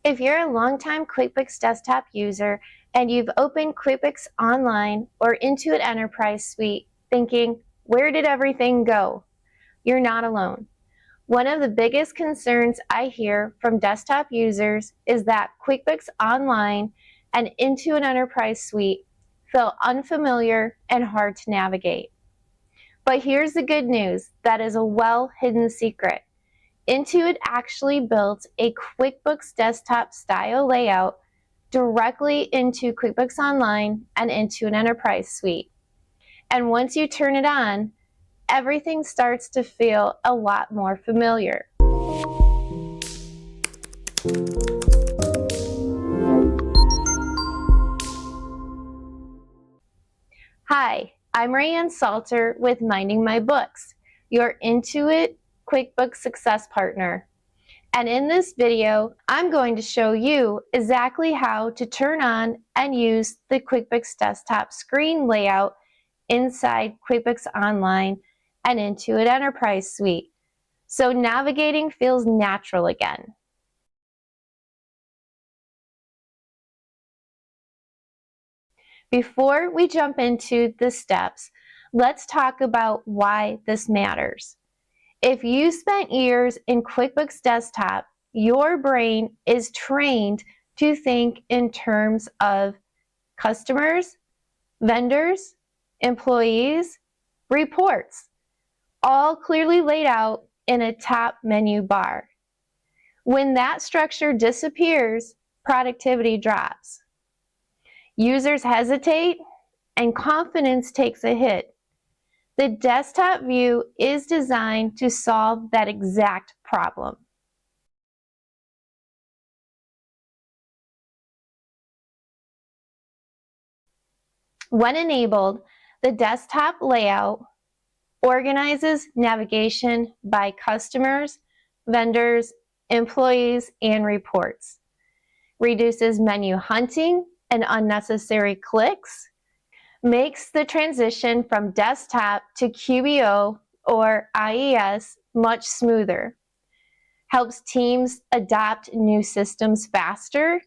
If you're a longtime QuickBooks Desktop user and you've opened QuickBooks Online or Intuit Enterprise Suite thinking, where did everything go? You're not alone. One of the biggest concerns I hear from desktop users is that QuickBooks Online and Intuit Enterprise Suite feel unfamiliar and hard to navigate. But here's the good news, that is a well-hidden secret. Intuit actually built a QuickBooks Desktop-style layout directly into QuickBooks Online and into an Enterprise Suite. And once you turn it on, everything starts to feel a lot more familiar. Hi, I'm Rayanne Salter with Minding My Books, your Intuit QuickBooks Success Partner. And in this video, I'm going to show you exactly how to turn on and use the QuickBooks Desktop screen layout inside QuickBooks Online and Intuit Enterprise Suite, so navigating feels natural again. Before we jump into the steps, let's talk about why this matters. If you spent years in QuickBooks Desktop, your brain is trained to think in terms of customers, vendors, employees, reports, all clearly laid out in a top menu bar. When that structure disappears, productivity drops. Users hesitate and confidence takes a hit. The desktop view is designed to solve that exact problem. When enabled, the desktop layout organizes navigation by customers, vendors, employees, and reports, reduces menu hunting and unnecessary clicks, makes the transition from desktop to QBO or IES much smoother, helps teams adopt new systems faster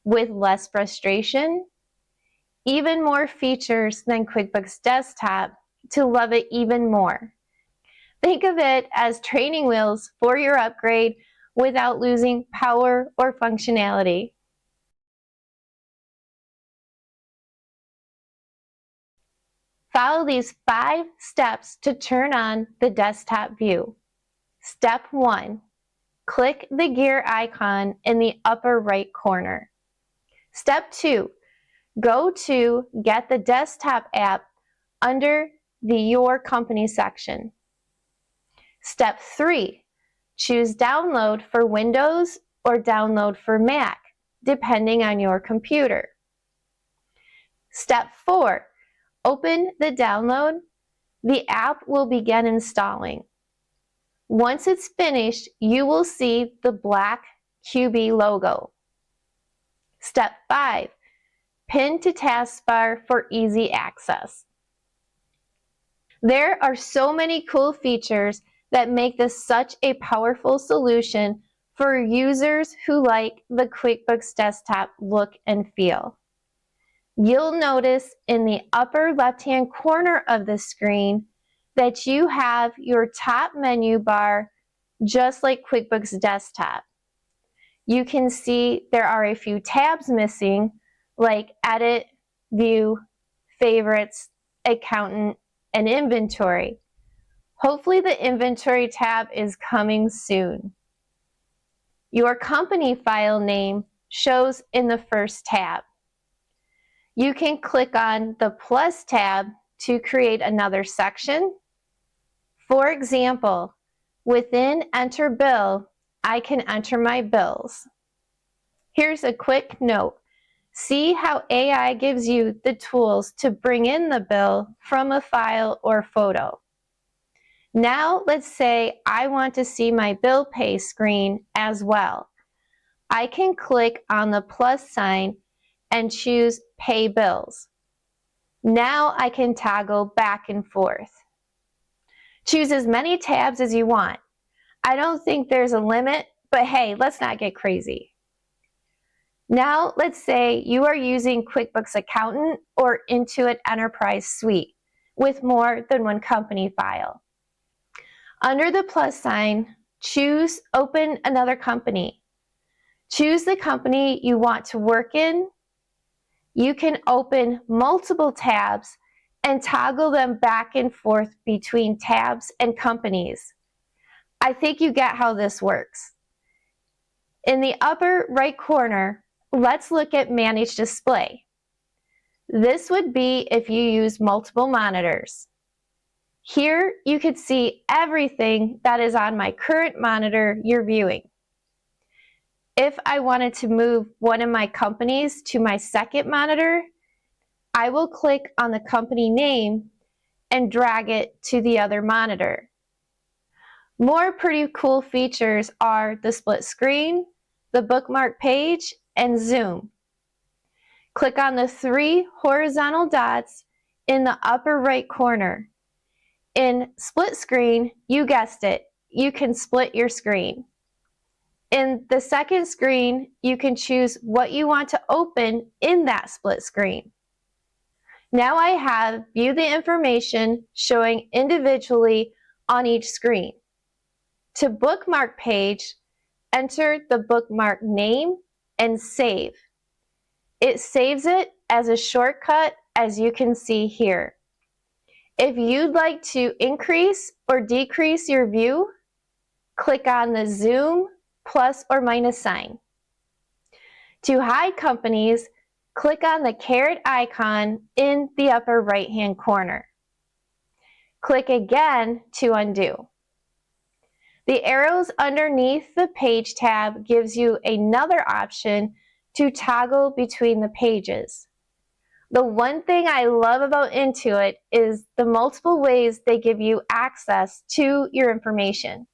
with less frustration, even more features than QuickBooks Desktop to love it even more. Think of it as training wheels for your upgrade without losing power or functionality. Follow these 5 steps to turn on the desktop view. Step 1. Click the gear icon in the upper right corner. Step 2. Go to Get the Desktop app under the Your Company section. Step 3. Choose Download for Windows or Download for Mac, depending on your computer. Step 4. Open the download. The app will begin installing. Once it's finished, you will see the black QB logo. Step 5. Pin to taskbar for easy access. There are so many cool features that make this such a powerful solution for users who like the QuickBooks Desktop look and feel. You'll notice in the upper left-hand corner of the screen that you have your top menu bar just like QuickBooks Desktop. You can see there are a few tabs missing like Edit, View, Favorites, Accountant, and Inventory. Hopefully the Inventory tab is coming soon. Your company file name shows in the first tab. You can click on the plus tab to create another section. For example, within Enter Bill, I can enter my bills. Here's a quick note. See how AI gives you the tools to bring in the bill from a file or photo. Now let's say I want to see my bill pay screen as well. I can click on the plus sign and choose Pay Bills. Now I can toggle back and forth. Choose as many tabs as you want. I don't think there's a limit, but hey, let's not get crazy. Now, let's say you are using QuickBooks Accountant or Intuit Enterprise Suite with more than one company file. Under the plus sign, choose Open Another Company. Choose the company you want to work in. You can open multiple tabs and toggle them back and forth between tabs and companies. I think you get how this works. In the upper right corner, let's look at Manage Display. This would be if you use multiple monitors. Here, you could see everything that is on my current monitor you're viewing. If I wanted to move one of my companies to my second monitor, I will click on the company name and drag it to the other monitor. More pretty cool features are the split screen, the bookmark page, and zoom. Click on the 3 horizontal dots in the upper right corner. In split screen, you guessed it, you can split your screen. In the second screen, you can choose what you want to open in that split screen. Now I have View the Information showing individually on each screen. To bookmark page, enter the bookmark name and save. It saves it as a shortcut, as you can see here. If you'd like to increase or decrease your view, click on the zoom plus or minus sign. To hide companies, click on the caret icon in the upper right-hand corner. Click again to undo. The arrows underneath the Page tab gives you another option to toggle between the pages. The one thing I love about Intuit is the multiple ways they give you access to your information.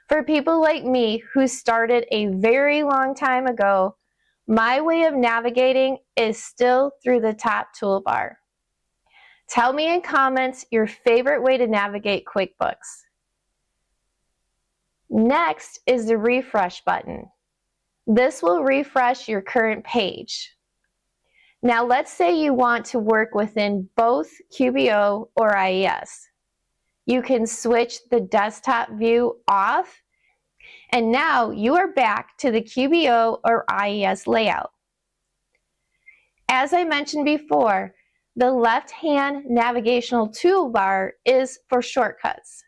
For people like me who started a very long time ago, my way of navigating is still through the top toolbar. Tell me in comments your favorite way to navigate QuickBooks. Next is the refresh button. This will refresh your current page. Now let's say you want to work within both QBO or IES. You can switch the desktop view off, and now you are back to the QBO or IES layout. As I mentioned before, the left-hand navigational toolbar is for shortcuts.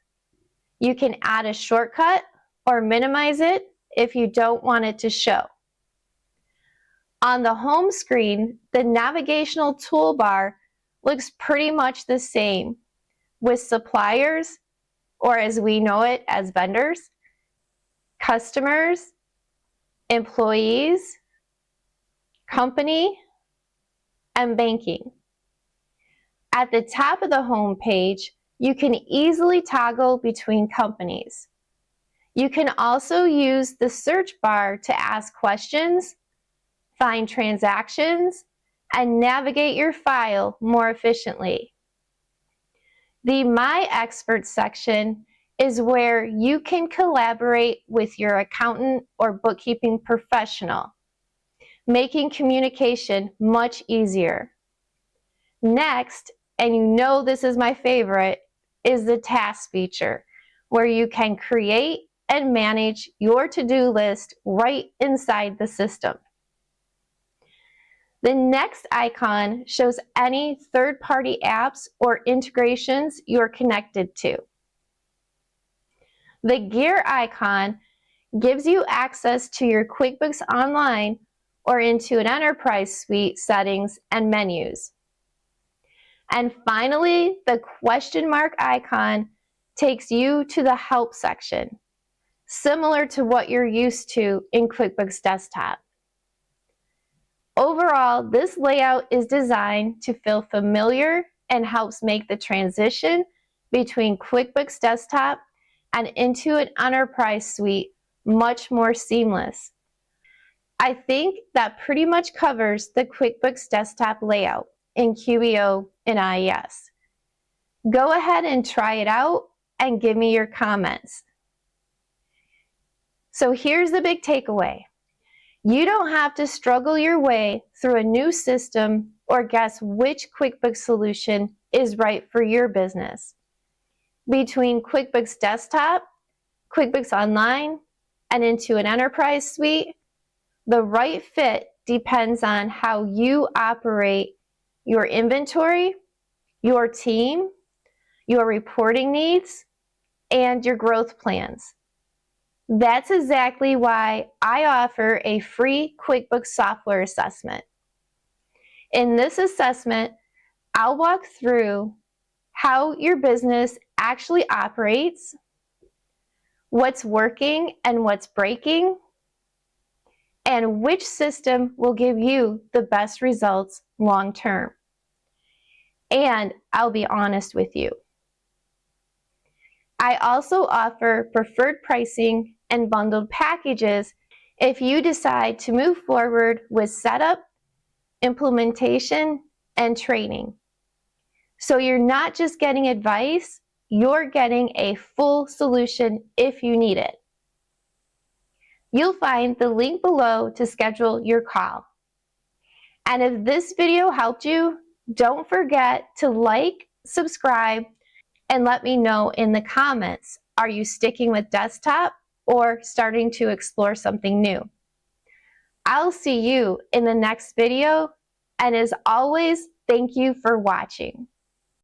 You can add a shortcut or minimize it if you don't want it to show. On the home screen, the navigational toolbar looks pretty much the same, with suppliers, or as we know it as vendors, customers, employees, company, and banking. At the top of the home page, you can easily toggle between companies. You can also use the search bar to ask questions, find transactions, and navigate your file more efficiently. The My Expert section is where you can collaborate with your accountant or bookkeeping professional, making communication much easier. Next, and you know this is my favorite, is the Tasks feature, where you can create and manage your to-do list right inside the system. The next icon shows any third-party apps or integrations you're connected to. The gear icon gives you access to your QuickBooks Online or Intuit Enterprise Suite settings and menus. And finally, the question mark icon takes you to the Help section, similar to what you're used to in QuickBooks Desktop. Overall, this layout is designed to feel familiar and helps make the transition between QuickBooks Desktop and Intuit Enterprise Suite much more seamless. I think that pretty much covers the QuickBooks Desktop layout in QBO and IES. Go ahead and try it out and give me your comments. So here's the big takeaway. You don't have to struggle your way through a new system or guess which QuickBooks solution is right for your business. Between QuickBooks Desktop, QuickBooks Online, and Intuit Enterprise Suite, the right fit depends on how you operate your inventory, your team, your reporting needs, and your growth plans. That's exactly why I offer a free QuickBooks software assessment. In this assessment, I'll walk through how your business actually operates, what's working and what's breaking, and which system will give you the best results long term. And I'll be honest with you. I also offer preferred pricing and bundled packages if you decide to move forward with setup, implementation, and training. So you're not just getting advice, you're getting a full solution if you need it. You'll find the link below to schedule your call. And if this video helped you, don't forget to like, subscribe, and let me know in the comments, are you sticking with desktop or starting to explore something new? I'll see you in the next video, and as always, thank you for watching.